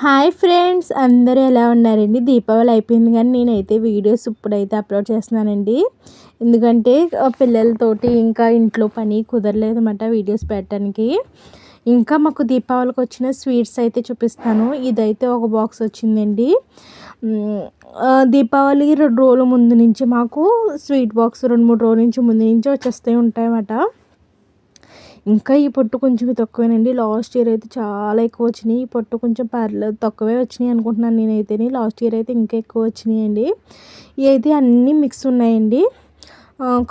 Hi friends, అందరూ ఎలా ఉన్నారండి? దీపావళి అయిపోయింది కానీ నేనైతే వీడియోస్ ఇప్పుడైతే అప్లోడ్ చేస్తున్నానండి. ఎందుకంటే పిల్లలతోటి ఇంకా ఇంట్లో పని కుదరలేదన్నమాట వీడియోస్ పెట్టడానికి. ఇంకా మాకు దీపావళికి వచ్చిన స్వీట్స్ అయితే చూపిస్తాను. ఇదైతే ఒక బాక్స్ వచ్చిందండి. దీపావళి 2 రోజుల ముందు నుంచి మాకు స్వీట్ బాక్స్ 2-3 రోజుల నుంచి ముందు నుంచి వచ్చేస్తూ ఉంటాయన్నమాట. ఇంకా ఈ పొట్టు కొంచెం తక్కువేనండి. లాస్ట్ ఇయర్ అయితే చాలా ఎక్కువ వచ్చినాయి. ఈ పొట్టు కొంచెం పర్లేదు తక్కువే వచ్చినాయి అనుకుంటున్నాను నేనైతేని. లాస్ట్ ఇయర్ అయితే ఇంకా ఎక్కువ వచ్చినాయండి. ఇవి అయితే అన్నీ మిక్స్ ఉన్నాయండి.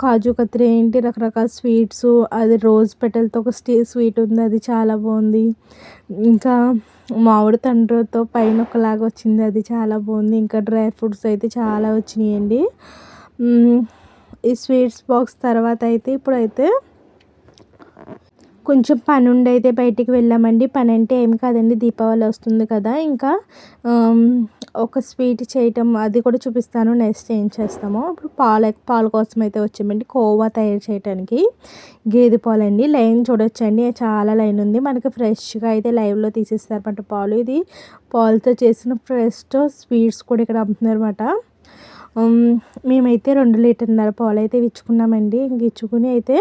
కాజు కత్రీ ఏంటి, రకరకాల స్వీట్స్, అది రోజ్ పెటల్తో ఒక స్వీట్ ఉంది, అది చాలా బాగుంది. ఇంకా మామిడి తండ్రితో పైన ఒకలాగా వచ్చింది, అది చాలా బాగుంది. ఇంకా డ్రై ఫ్రూట్స్ అయితే చాలా వచ్చినాయండి. ఈ స్వీట్స్ బాక్స్ తర్వాత అయితే ఇప్పుడైతే కొంచెం పనుండి అయితే బయటికి వెళ్ళామండి. పని అంటే ఏమి కాదండి, దీపావళి వస్తుంది కదా, ఇంకా ఒక స్వీట్ చేయటం అది కూడా చూపిస్తాను. నెక్స్ట్ ఏం చేస్తామో ఇప్పుడు పాల కోసం అయితే వచ్చామండి, కోవా తయారు చేయడానికి. గేదె పాలండి, లైన్ చూడొచ్చండి, చాలా లైన్ ఉంది. మనకి ఫ్రెష్గా అయితే లైవ్లో తీసేస్తారన్నమాట పాలు. ఇది పాలతో చేసిన ఫ్రెష్ స్వీట్స్ కూడా ఇక్కడ అమ్ముతున్నారు అన్నమాట. మేమైతే 2 లీటర్న్నర పాలైతే ఇచ్చుకున్నామండి. ఇచ్చుకుని అయితే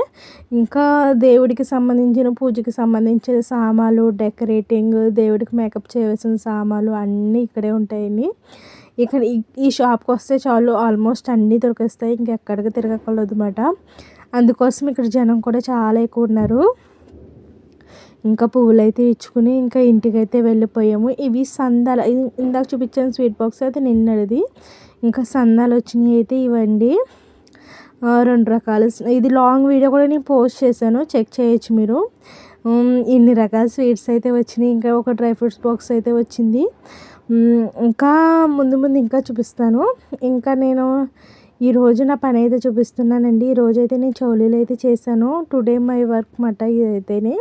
ఇంకా దేవుడికి సంబంధించిన పూజకి సంబంధించిన సామాన్లు, డెకరేటింగ్, దేవుడికి మేకప్ చేయవలసిన సామాన్లు అన్నీ ఇక్కడే ఉంటాయండి. ఇక్కడ ఈ షాప్కి వస్తే చాలు, ఆల్మోస్ట్ అన్నీ దొరికేస్తాయి. ఇంకెక్కడికి తిరగకూడదన్నమాట. అందుకోసం ఇక్కడ జనం కూడా చాలా ఎక్కువ ఉన్నారు. ఇంకా పువ్వులైతే ఇచ్చుకుని ఇంకా ఇంటికైతే వెళ్ళిపోయాము. ఇవి సందాలు, ఇందాక చూపించాను స్వీట్ బాక్స్ అయితే నిన్నటిది. ఇంకా సందాలు వచ్చినాయి అయితే ఇవ్వండి. 2 రకాల, ఇది లాంగ్ వీడియో కూడా నేను పోస్ట్ చేశాను, చెక్ చేయొచ్చు మీరు. ఇన్ని రకాల స్వీట్స్ అయితే వచ్చినాయి. ఇంకా ఒక డ్రై ఫ్రూట్స్ బాక్స్ అయితే వచ్చింది. ఇంకా ముందు ముందు ఇంకా చూపిస్తాను. ఇంకా నేను ఈరోజు నా పని అయితే చూపిస్తున్నానండి. ఈరోజైతే నేను చౌలీలు అయితే చేశాను. టుడే మై వర్క్ మాట ఇదైతేనే.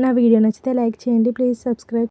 నా వీడియో నచ్చితే లైక్ చేయండి, ప్లీజ్ సబ్స్క్రైబ్.